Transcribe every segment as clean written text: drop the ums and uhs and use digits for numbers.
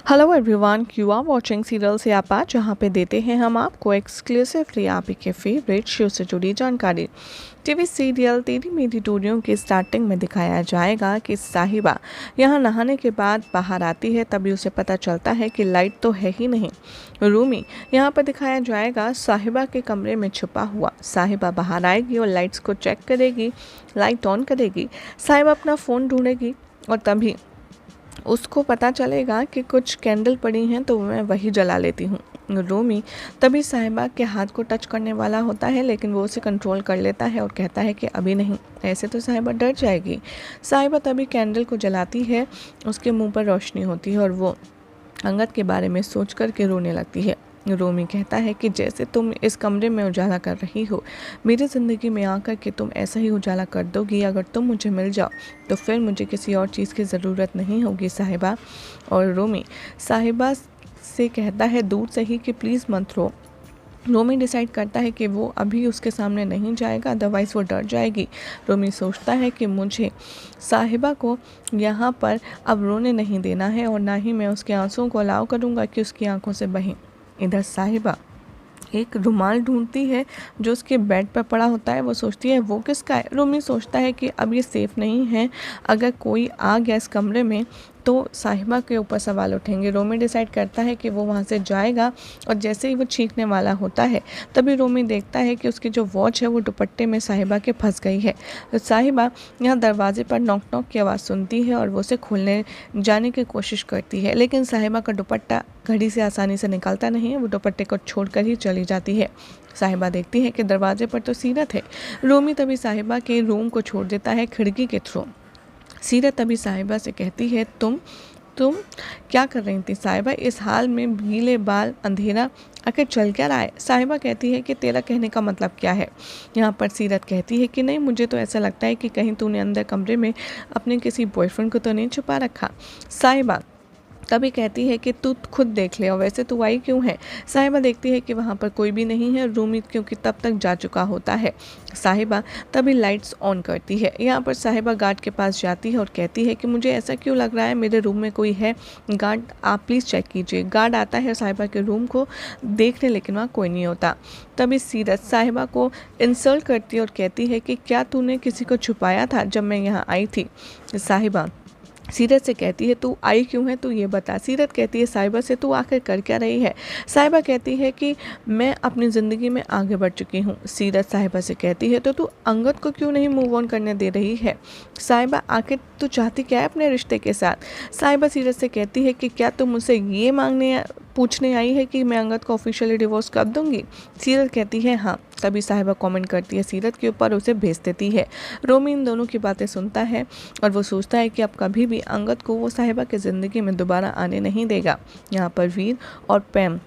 Hello everyone, you are watching serial Siyapa, जहां पे देते हैं हम आपको एक्सक्लूसिवली आप ही के फेवरेट शो से जुड़ी जानकारी। टीवी सीरियल तेरी मेरी डोरियों की स्टार्टिंग में दिखाया जाएगा कि साहिबा यहां नहाने के बाद बाहर आती है। तभी उसे पता चलता है कि लाइट तो है ही नहीं। रूमी यहां पर दिखाया जाएगा साहिबा के कमरे में छुपा हुआ। साहिबा बाहर आएगी और लाइट्स को चेक करेगी, लाइट ऑन करेगी। साहिबा अपना फ़ोन ढूंढेगी और तभी उसको पता चलेगा कि कुछ कैंडल पड़ी हैं, तो मैं वही जला लेती हूँ। रूमी तभी साहिबा के हाथ को टच करने वाला होता है, लेकिन वो उसे कंट्रोल कर लेता है और कहता है कि अभी नहीं, ऐसे तो साहिबा डर जाएगी। साहिबा तभी कैंडल को जलाती है, उसके मुंह पर रोशनी होती है और वो अंगद के बारे में सोच कर के रोने लगती है। रोमी कहता है कि जैसे तुम इस कमरे में उजाला कर रही हो, मेरी ज़िंदगी में आकर के तुम ऐसा ही उजाला कर दोगी। अगर तुम मुझे मिल जाओ तो फिर मुझे किसी और चीज़ की ज़रूरत नहीं होगी साहिबा। और रोमी साहिबा से कहता है दूर से ही कि प्लीज़ मत रो। रोमी डिसाइड करता है कि वो अभी उसके सामने नहीं जाएगा, अदरवाइज़ वो डर जाएगी। रोमी सोचता है कि मुझे साहिबा को यहाँ पर अब रोने नहीं देना है और ना ही मैं उसके आंसुओं को अलाउ करूँगा कि उसकी आंखों से बहें। इधर साहिबा एक रुमाल ढूंढती है जो उसके बेड पर पड़ा होता है। वो सोचती है वो किसका है। रोमी सोचता है कि अब ये सेफ़ नहीं है, अगर कोई आ गया इस कमरे में तो साहिबा के ऊपर सवाल उठेंगे। रोमी डिसाइड करता है कि वो वहाँ से जाएगा और जैसे ही वो छींकने वाला होता है तभी रोमी देखता है कि उसकी जो वॉच है वो दुपट्टे में साहिबा के फंस गई है। तो साहिबा यहाँ दरवाजे पर नॉक नॉक की आवाज़ सुनती है और वो उसे खोलने जाने की कोशिश करती है, लेकिन साहिबा का दुपट्टा घड़ी से आसानी से निकलता नहीं है। वो दुपट्टे को छोड़कर ही चली जाती है। साहिबा देखती है कि दरवाजे पर तो सीरत है। रोमी तभी साहिबा के रूम को छोड़ देता है खिड़की के थ्रू। सीरत तभी साहिबा से कहती है तुम क्या कर रही थी साहिबा, इस हाल में भीले बाल, अंधेरा, आखिर चल क्या रहा है। साहिबा कहती है कि तेरा कहने का मतलब क्या है। यहाँ पर सीरत कहती है कि नहीं, मुझे तो ऐसा लगता है कि कहीं तूने अंदर कमरे में अपने किसी बॉयफ्रेंड को तो नहीं छुपा रखा। साहिबा तभी कहती है कि तू खुद देख ले और वैसे तू आई क्यों है। साहिबा देखती है कि वहाँ पर कोई भी नहीं है, रूमी क्योंकि तब तक जा चुका होता है। साहिबा तभी लाइट्स ऑन करती है। यहाँ पर साहिबा गार्ड के पास जाती है और कहती है कि मुझे ऐसा क्यों लग रहा है मेरे रूम में कोई है, गार्ड आप प्लीज़ चेक कीजिए। गार्ड आता है साहिबा के रूम को देखने, लेकिन वहाँ कोई नहीं होता। तभी सीरत साहिबा को इंसल्ट करती है और कहती है कि क्या तूने किसी को छुपाया था जब मैं यहाँ आई थी। साहिबा सीरत से कहती है तू आई क्यों है, तू ये बता। सीरत कहती है साहिबा से तू आखिर कर क्या रही है। साहिबा कहती है कि मैं अपनी ज़िंदगी में आगे बढ़ चुकी हूँ। सीरत साहिबा से कहती है तो तू अंगद को क्यों नहीं मूव ऑन करने दे रही है। साहिबा आखिर तू चाहती क्या है अपने रिश्ते के साथ। साहिबा सीरत से कहती है कि क्या तुम मुझसे ये पूछने आई है कि मैं अंगद को ऑफिशियली डिवोर्स कर दूंगी। सीरत कहती है हाँ। तभी साहिबा कमेंट करती है सीरत के ऊपर, उसे भेज देती है। रोमी इन दोनों की बातें सुनता है और वो सोचता है कि अब कभी भी अंगद को वो साहिबा की ज़िंदगी में दोबारा आने नहीं देगा। यहाँ पर वीर और पैम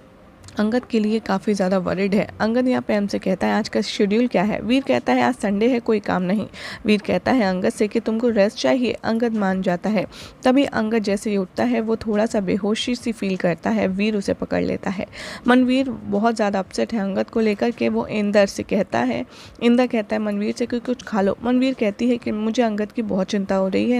अंगद के लिए काफ़ी ज़्यादा वरिड है। अंगद यहाँ पैम से कहता है आज का शेड्यूल क्या है। वीर कहता है आज संडे है, कोई काम नहीं। वीर कहता है अंगद से कि तुमको रेस्ट चाहिए। अंगद मान जाता है। तभी अंगद जैसे ही उठता है वो थोड़ा सा बेहोशी सी फील करता है। वीर उसे पकड़ लेता है। मनवीर बहुत ज़्यादा अपसेट है अंगद को लेकर के। वो इंदर से कहता है, इंदर कहता है मनवीर से कि कुछ खा लो। मनवीर कहती है कि मुझे अंगद की बहुत चिंता हो रही है।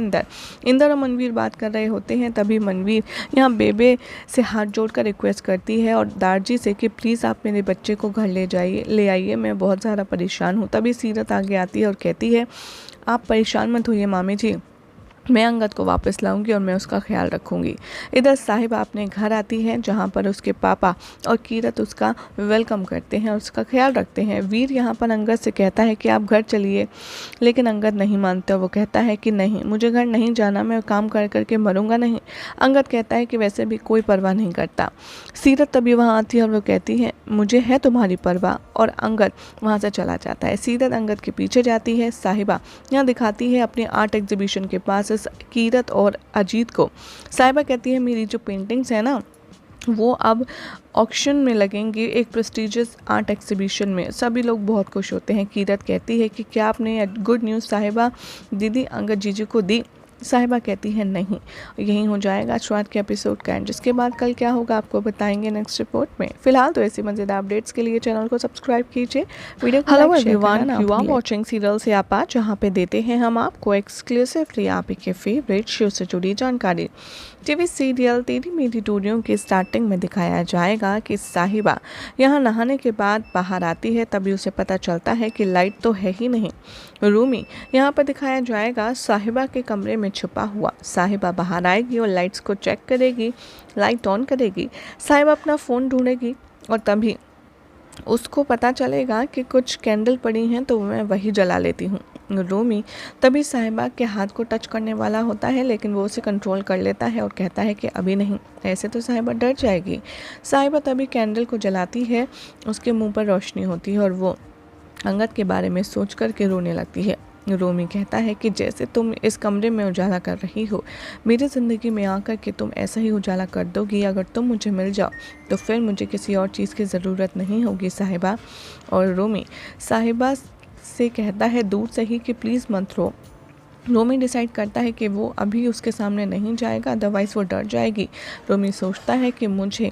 इंदर और मनवीर बात कर रहे होते हैं। तभी मनवीर यहाँ बेबे से हाथ जोड़कर रिक्वेस्ट करती है और जी से कि प्लीज़ आप मेरे बच्चे को घर ले आइए, मैं बहुत ज़्यादा परेशान हूँ। तभी सीरत आगे आती है और कहती है आप परेशान मत होइए मामी जी, मैं अंगद को वापस लाऊंगी और मैं उसका ख्याल रखूंगी। इधर साहिबा अपने घर आती है जहां पर उसके पापा और कीरत उसका वेलकम करते हैं और उसका ख्याल रखते हैं। वीर यहां पर अंगद से कहता है कि आप घर चलिए, लेकिन अंगद नहीं मानता। वो कहता है कि नहीं, मुझे घर नहीं जाना, मैं काम कर करके मरूंगा नहीं। अंगद कहता है कि वैसे भी कोई परवाह नहीं करता। सीरत तभी वहाँ आती है और वो कहती है मुझे है तुम्हारी परवाह, और अंगद वहाँ से चला जाता है। सीरत अंगद के पीछे जाती है। साहिबा यहाँ दिखाती है अपने आर्ट एग्जीबिशन के पास कीरत और अजीत को। साहिबा कहती है मेरी जो पेंटिंग्स है ना वो अब ऑक्शन में लगेंगी एक प्रेस्टिजियस आर्ट एग्जीबिशन में। सभी लोग बहुत खुश होते हैं। कीरत कहती है कि क्या आपने गुड न्यूज़ साहिबा दीदी अंगद जीजू को दी। साहिबा कहती है नहीं, यही हो जाएगा आज रात के एपिसोड का एंड, जिसके बाद कल क्या होगा आपको बताएंगे नेक्स्ट रिपोर्ट में। फिलहाल तो ऐसी मजेदार अपडेट्स के लिए चैनल को सब्सक्राइब कीजिए, वीडियो को लाइक शेयर करना ना भूलिए। You are watching serial Siyapa, जहां पे देते हैं हम आपको एक्सक्लूसिवली आप के फेवरेट शो से जुड़ी जानकारी। टीवी सीरियल तेरी मेरी टूरियों की स्टार्टिंग में दिखाया जाएगा कि साहिबा यहाँ नहाने के बाद बाहर आती है, तभी उसे पता चलता है कि लाइट तो है ही नहीं। रूमी यहाँ पर दिखाया जाएगा साहिबा के कमरे में छुपा हुआ। साहिबा बाहर आएगी और लाइट्स को चेक करेगी, लाइट ऑन करेगी। साहिबा अपना फ़ोन ढूंढेगी और तभी उसको पता चलेगा कि कुछ कैंडल पड़ी हैं, तो मैं वही जला लेती हूँ। रूमी तभी साहिबा के हाथ को टच करने वाला होता है, लेकिन वो उसे कंट्रोल कर लेता है और कहता है कि अभी नहीं। ऐसे तो साहिबा डर जाएगी। साहिबा तभी कैंडल को जलाती है, उसके मुंह पर रोशनी होती है और वो अंगद के बारे में सोच कर के रोने लगती है। रूमी कहता है कि जैसे तुम इस कमरे में उजाला कर रही हो, मेरी ज़िंदगी में आकर के तुम ऐसा ही उजाला कर दोगी। अगर तुम मुझे मिल जाओ तो फिर मुझे किसी और चीज़ की ज़रूरत नहीं होगी साहिबा। और रूमी साहिबा से कहता है दूर से ही कि प्लीज़ मत रो। रोमी डिसाइड करता है कि वो अभी उसके सामने नहीं जाएगा, अदरवाइज़ वो डर जाएगी। रोमी सोचता है कि मुझे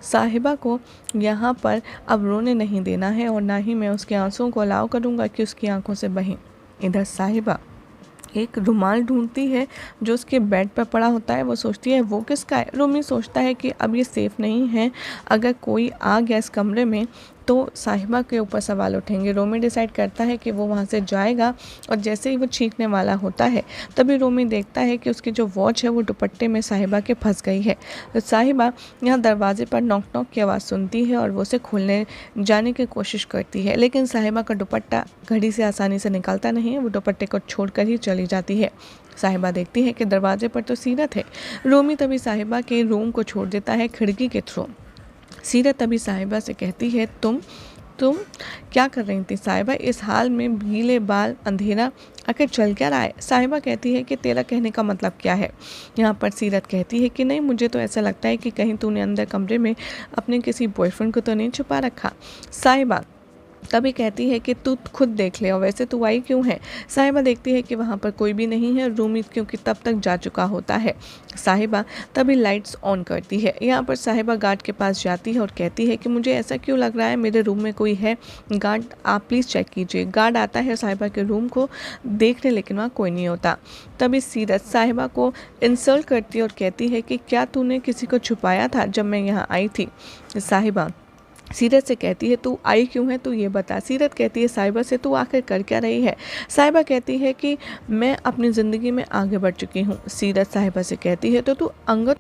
साहिबा को यहाँ पर अब रोने नहीं देना है और ना ही मैं उसके आंसुओं को अलाउ करूँगा कि उसकी आंखों से बहें। इधर साहिबा एक रुमाल ढूंढती है जो उसके बेड पर पड़ा होता है। वो सोचती है वो किसका है। रोमी सोचता है कि अब ये सेफ़ नहीं है, अगर कोई आ गया इस कमरे में तो साहिबा के ऊपर सवाल उठेंगे। रोमी डिसाइड करता है कि वो वहाँ से जाएगा और जैसे ही वो छींकने वाला होता है तभी रोमी देखता है कि उसकी जो वॉच है वो दुपट्टे में साहिबा के फंस गई है। तो साहिबा यहाँ दरवाजे पर नॉक नॉक की आवाज़ सुनती है और वो उसे खोलने जाने की कोशिश करती है, लेकिन साहिबा का दुपट्टा घड़ी से आसानी से निकलता नहीं है। वो दुपट्टे को छोड़कर ही चली जाती है। साहिबा देखती है कि दरवाजे पर तो सीरत है। रोमी तभी साहिबा के रूम को छोड़ देता है खिड़की के थ्रू। सीरत तभी साहिबा से कहती है तुम क्या कर रही थी साहिबा, इस हाल में भीले बाल, अंधेरा, आखिर चल क्या रहा है। साहिबा कहती है कि तेरा कहने का मतलब क्या है। यहाँ पर सीरत कहती है कि नहीं, मुझे तो ऐसा लगता है कि कहीं तूने अंदर कमरे में अपने किसी बॉयफ्रेंड को तो नहीं छुपा रखा। साहिबा तभी कहती है कि तू खुद देख ले और वैसे तू आई क्यों है। साहिबा देखती है कि वहाँ पर कोई भी नहीं है, रूमी क्योंकि तब तक जा चुका होता है। साहिबा तभी लाइट्स ऑन करती है। यहाँ पर साहिबा गार्ड के पास जाती है और कहती है कि मुझे ऐसा क्यों लग रहा है, मेरे रूम में कोई है, गार्ड आप प्लीज़ चेक कीजिए। गार्ड आता है साहिबा के रूम को देखने, लेकिन वहाँ कोई नहीं होता। तभी सीरत साहिबा को इंसल्ट करती है और कहती है कि क्या तूने किसी को छुपाया था जब मैं यहाँ आई थी। साहिबा सीरत से कहती है तू आई क्यों है, तू ये बता। सीरत कहती है साहिबा से तू आखिर कर क्या रही है। साहिबा कहती है कि मैं अपनी ज़िंदगी में आगे बढ़ चुकी हूँ। सीरत साहिबा से कहती है तो तू अंगद